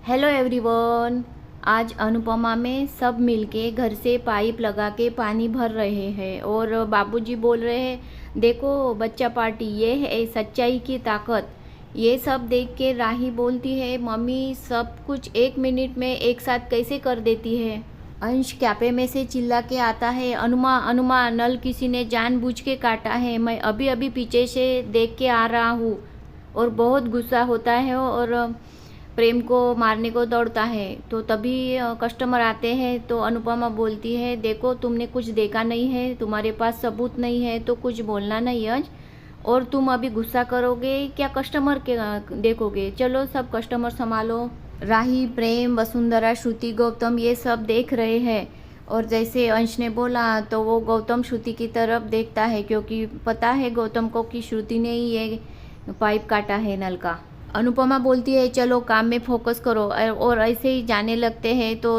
Hello everyone. आज अनुपमा में सब मिलके घर से पाइप लगा के पानी भर रहे हैं और बाबूजी बोल रहे हैं देखो बच्चा पार्टी, ये है सच्चाई की ताकत। ये सब देख के राही बोलती है मम्मी सब कुछ 1 मिनट में एक साथ कैसे कर देती है। अंश कैफे में से चिल्ला के आता है अनुमा अनुमा नल किसी ने जानबूझ के काटा है, मैं अभी अभी पीछे से देख के आ रहा हूँ। और बहुत गुस्सा होता है और प्रेम को मारने को दौड़ता है। तो तभी कस्टमर आते हैं तो अनुपमा बोलती है देखो तुमने कुछ देखा नहीं है, तुम्हारे पास सबूत नहीं है तो कुछ बोलना नहीं अंश, और तुम अभी गुस्सा करोगे क्या कस्टमर के देखोगे, चलो सब कस्टमर संभालो। राही प्रेम वसुंधरा श्रुति गौतम ये सब देख रहे हैं और जैसे अंश ने बोला तो वो गौतम श्रुति की तरफ देखता है क्योंकि पता है गौतम को कि श्रुति ने ही ये पाइप काटा है नल का। अनुपमा बोलती है चलो काम में फोकस करो और ऐसे ही जाने लगते हैं। तो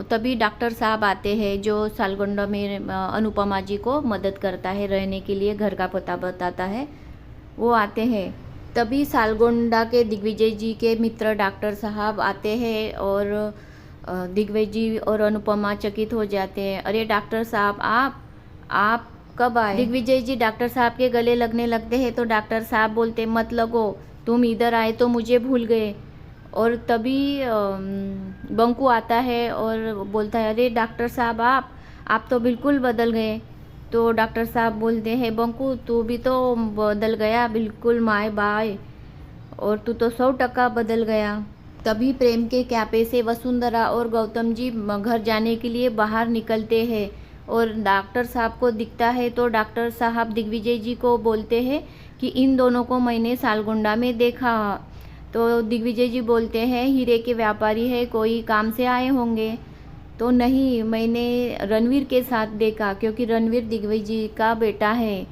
तभी डॉक्टर साहब आते हैं जो सालगोंडा में अनुपमा जी को मदद करता है, रहने के लिए घर का पता बताता है, वो आते हैं। तभी सालगोंडा के दिग्विजय जी के मित्र डॉक्टर साहब आते हैं और दिग्विजय जी और अनुपमा चकित हो जाते हैं। अरे डॉक्टर साहब आप कब आए? दिग्विजय जी डॉक्टर साहब के गले लगने लगते हैं तो डॉक्टर साहब बोलते मत लगो, तुम इधर आए तो मुझे भूल गए। और तभी बंकू आता है और बोलता है अरे डॉक्टर साहब आप तो बिल्कुल बदल गए। तो डॉक्टर साहब बोलते हैं बंकू तू भी तो बदल गया बिल्कुल माय बाय, और तू तो 100% बदल गया। तभी प्रेम के कैफे से वसुंधरा और गौतम जी घर जाने के लिए बाहर निकलते हैं और डॉक्टर साहब को दिखता है तो डॉक्टर साहब दिग्विजय जी को बोलते हैं कि इन दोनों को मैंने सालगोंडा में देखा। तो दिग्विजय जी बोलते हैं हीरे के व्यापारी है, कोई काम से आए होंगे। तो नहीं, मैंने रणवीर के साथ देखा क्योंकि रणवीर दिग्विजय जी का बेटा है।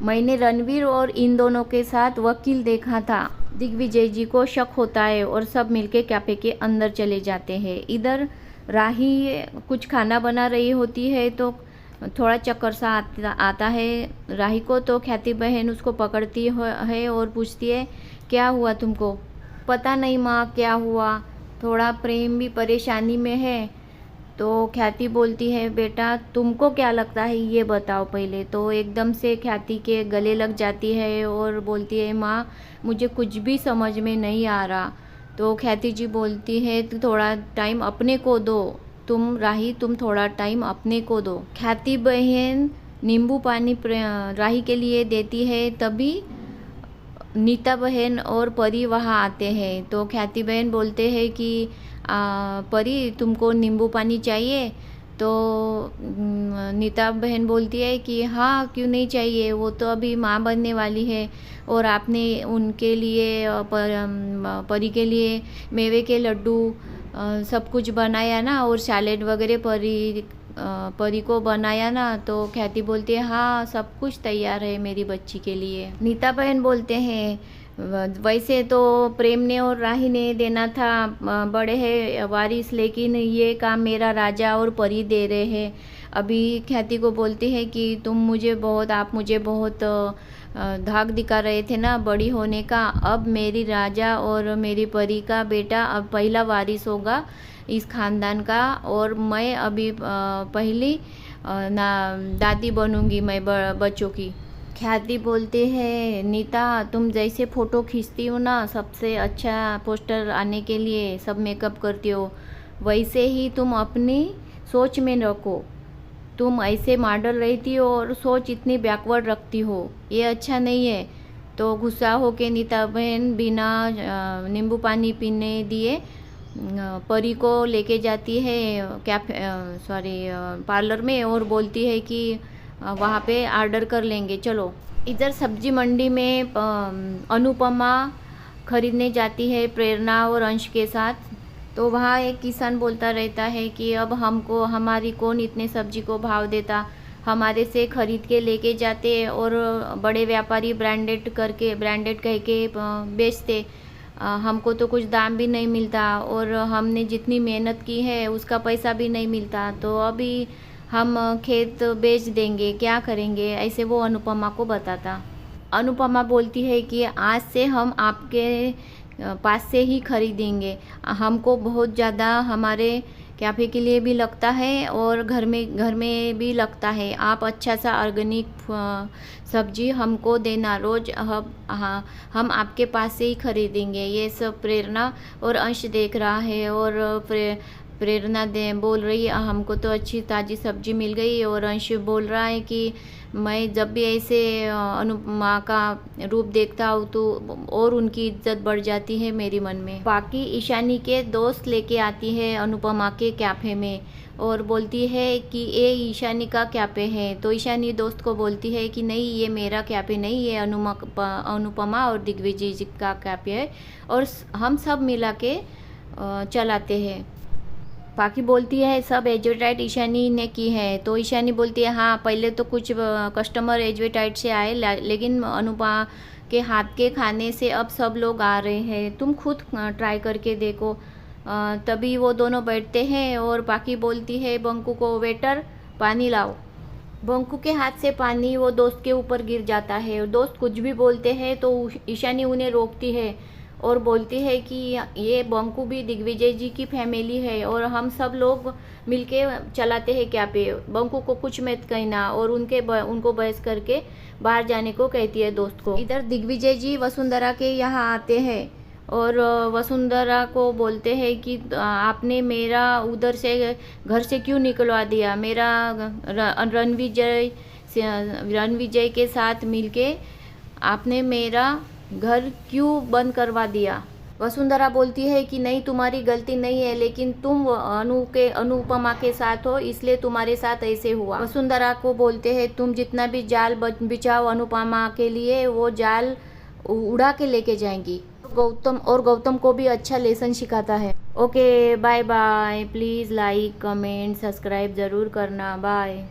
मैंने रणवीर और इन दोनों के साथ वकील देखा था। दिग्विजय जी को शक होता है और सब मिलके कैफे के अंदर चले जाते हैं। इधर राही कुछ खाना बना रही होती है तो थोड़ा चक्कर सा आता है राही को। तो ख्याति बहन उसको पकड़ती है और पूछती है क्या हुआ तुमको? पता नहीं माँ क्या हुआ, थोड़ा प्रेम भी परेशानी में है। तो ख्याति बोलती है बेटा तुमको क्या लगता है ये बताओ पहले। तो एकदम से ख्याति के गले लग जाती है और बोलती है माँ मुझे कुछ भी समझ में नहीं आ रहा। तो ख्याति जी बोलती है तो थोड़ा टाइम अपने को दो, तुम राही तुम थोड़ा टाइम अपने को दो। ख्याति बहन नींबू पानी राही के लिए देती है। तभी नीता बहन और परी वहाँ आते हैं। तो ख्याति बहन बोलते हैं कि परी तुमको नींबू पानी चाहिए? तो नीता बहन बोलती है कि हाँ क्यों नहीं चाहिए, वो तो अभी माँ बनने वाली है और आपने उनके लिए परी के लिए मेवे के लड्डू सब कुछ बनाया ना और सैलेड वगैरह परी को बनाया ना। तो ख्याति बोलती है हाँ सब कुछ तैयार है मेरी बच्ची के लिए। नीता बहन बोलते हैं वैसे तो प्रेम ने और राही ने देना था, बड़े हैं वारिस, लेकिन ये काम मेरा राजा और परी दे रहे हैं। अभी ख्याति को बोलती है कि आप मुझे बहुत धाक दिखा रहे थे ना बड़ी होने का, अब मेरी राजा और मेरी परी का बेटा अब पहला वारिस होगा इस खानदान का, और मैं अभी पहली दादी बनूंगी मैं बच्चों की। ख्याति बोलती है नीता तुम जैसे फ़ोटो खींचती हो ना सबसे अच्छा पोस्टर आने के लिए सब मेकअप करती हो, वैसे ही तुम अपनी सोच में रखो। तुम ऐसे मॉडल रहती हो और सोच इतनी बैकवर्ड रखती हो, ये अच्छा नहीं है। तो गुस्सा हो के नीता बहन बिना नींबू पानी पीने दिए परी को लेके जाती है पार्लर में और बोलती है कि वहाँ पे ऑर्डर कर लेंगे चलो। इधर सब्जी मंडी में अनुपमा खरीदने जाती है प्रेरणा और अंश के साथ। तो वहाँ एक किसान बोलता रहता है कि अब हमारी कौन इतने सब्जी को भाव देता, हमारे से खरीद के लेके जाते और बड़े व्यापारी ब्रांडेड कह के बेचते, हमको तो कुछ दाम भी नहीं मिलता और हमने जितनी मेहनत की है उसका पैसा भी नहीं मिलता, तो अभी हम खेत बेच देंगे, क्या करेंगे, ऐसे वो अनुपमा को बताता। अनुपमा बोलती है कि आज से हम आपके पास से ही खरीदेंगे। हमको बहुत ज़्यादा हमारे कैफ़े के लिए भी लगता है और घर में भी लगता है। आप अच्छा सा ऑर्गेनिक सब्जी हमको देना रोज़, हम आपके पास से ही खरीदेंगे। ये सब प्रेरणा और अंश देख रहा है और प्रेरणा दे बोल रही है हमको तो अच्छी ताज़ी सब्जी मिल गई, और अंश बोल रहा है कि मैं जब भी ऐसे अनुपमा का रूप देखता हूँ तो और उनकी इज्जत बढ़ जाती है मेरी मन में। बाकी ईशानी के दोस्त लेके आती है अनुपमा के कैफ़े में और बोलती है कि ये ईशानी का कैफ़े है। तो ईशानी दोस्त को बोलती है कि नहीं, ये मेरा कैफ़े नहीं, ये अनुपमा और दिग्विजय जी का कैफ़े है और हम सब मिला के चलाते हैं। बाकी बोलती है सब एडवर्टाइज ईशानी ने की है। तो ईशानी बोलती है हाँ, पहले तो कुछ कस्टमर एडवर्टाइज से आए, लेकिन अनुपमा के हाथ के खाने से अब सब लोग आ रहे हैं, तुम खुद ट्राई करके देखो। तभी वो दोनों बैठते हैं और बाकी बोलती है बंकू को, वेटर पानी लाओ। बंकू के हाथ से पानी वो दोस्त के ऊपर गिर जाता है और दोस्त कुछ भी बोलते हैं तो ईशानी उन्हें रोकती है और बोलती है कि ये बंकू भी दिग्विजय जी की फैमिली है और हम सब लोग मिलके चलाते हैं कैफ़े, बंकू को कुछ मत कहना, और उनको बहस करके बाहर जाने को कहती है दोस्त को। इधर दिग्विजय जी वसुंधरा के यहाँ आते हैं और वसुंधरा को बोलते हैं कि आपने मेरा उधर से घर से क्यों निकलवा दिया, मेरा रणविजय के साथ मिलके आपने मेरा घर क्यों बंद करवा दिया। वसुंधरा बोलती है कि नहीं, तुम्हारी गलती नहीं है, लेकिन तुम अनुपमा के साथ हो इसलिए तुम्हारे साथ ऐसे हुआ। वसुंधरा को बोलते हैं तुम जितना भी जाल बिछाओ अनुपमा के लिए वो जाल उड़ा के लेके जाएंगी। गौतम को भी अच्छा लेसन सिखाता है। Okay, bye bye. Please like comment subscribe ज़रूर करना। बाय।